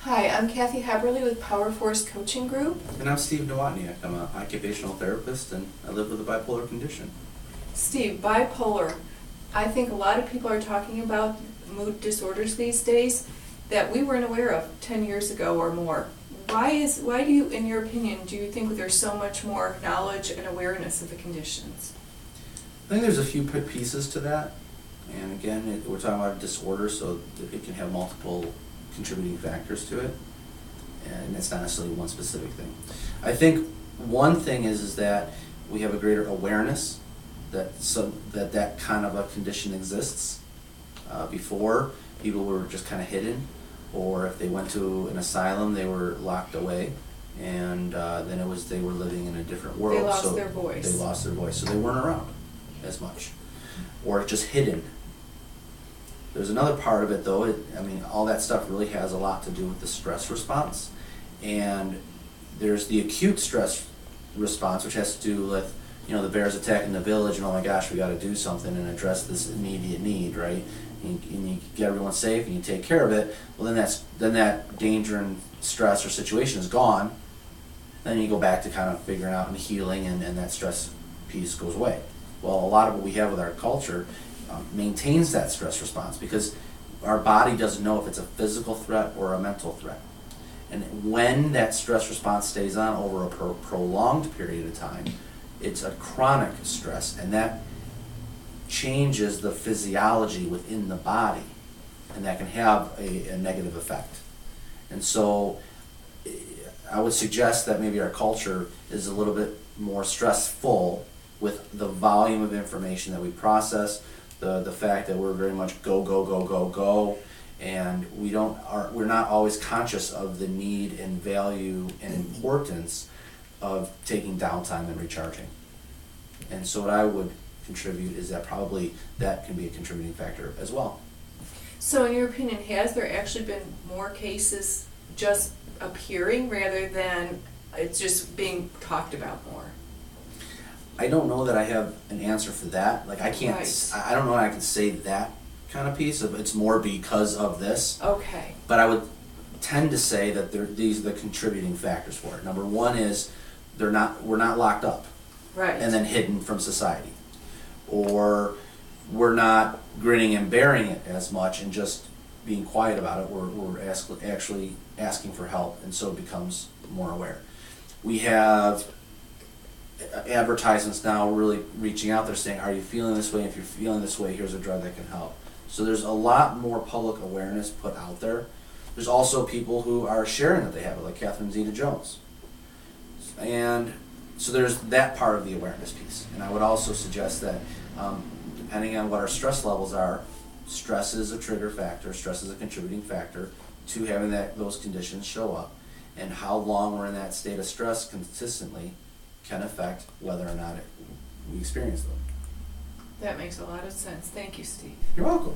Hi, I'm Kathy Haberly with Power Force Coaching Group. And I'm Steve Nowotniak. I'm an occupational therapist and I live with a bipolar condition. Steve, bipolar. I think a lot of people are talking about mood disorders these days that we weren't aware of 10 years ago or more. Why do you, in your opinion, do you think there's so much more knowledge and awareness of the conditions? I think there's a few pieces to that. And again, we're talking about a disorder, so it can have multiple contributing factors to it. And it's not necessarily one specific thing. I think one thing is that we have a greater awareness that kind of a condition exists. Before, people were just kind of hidden, or if they went to an asylum, they were locked away, and then they were living in a different world. They lost their voice. They lost their voice, so they weren't around as much, or just hidden. There's another part of it, though. All that stuff really has a lot to do with the stress response, and there's the acute stress response, which has to do with the bears attacking the village, and oh my gosh, we got to do something and address this immediate need, right? And you get everyone safe and you take care of it. Well, then that danger and stress or situation is gone. Then you go back to kind of figuring out and healing, and that stress piece goes away. Well, a lot of what we have with our culture maintains that stress response because our body doesn't know if it's a physical threat or a mental threat. And when that stress response stays on over a prolonged period of time, it's a chronic stress, and that changes the physiology within the body, and that can have a negative effect. And so I would suggest that maybe our culture is a little bit more stressful with the volume of information that we process, the fact that we're very much go, and we're not always conscious of the need and value and importance of taking downtime and recharging. And so what I would contribute is that probably that can be a contributing factor as well. So in your opinion, has there actually been more cases just appearing rather than it's just being talked about more? I don't know that I have an answer for that. Like I can't, Right. I don't know that I can say that kind of piece of it's more because of this. Okay. But I would tend to say that these are the contributing factors for it. Number one is we're not locked up Right. and then hidden from society, or we're not grinning and bearing it as much and just being quiet about it. We're actually asking for help, and so it becomes more aware. We have advertisements now really reaching out there saying, are you feeling this way? If you're feeling this way, here's a drug that can help. So there's a lot more public awareness put out there. There's also people who are sharing that they have it, like Catherine Zeta-Jones. And so there's that part of the awareness piece. And I would also suggest that depending on what our stress levels are, stress is a trigger factor, stress is a contributing factor to having those conditions show up. And how long we're in that state of stress consistently can affect whether or not we experience them. That makes a lot of sense. Thank you, Steve. You're welcome.